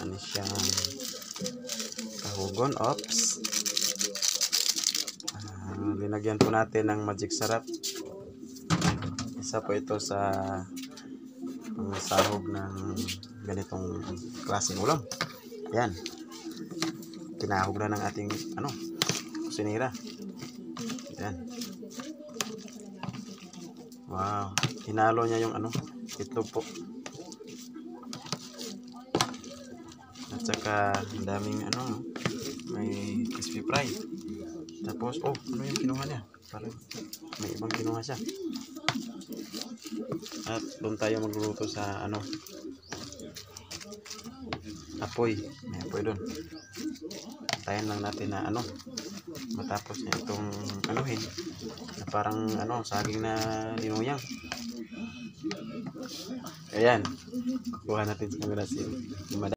Meron siyang kahugon. Oops. Linagyan po natin ng magic sarap. Isa po ito sa sahog ng ganitong klaseng ulam. Yan. Kinahog na ng ating kusinira. Yan. Wow. Hinalo niya yung itlog po. At saka ang daming may crispy fry. Tapos ano yung kinuha niya? Parang may ibang kinuha siya. At doon tayo magluluto sa apoy. May apoy doon. Tayan lang natin na matapos niya itong na parang saging na linuyang. Ayan. Kuha natin sa mga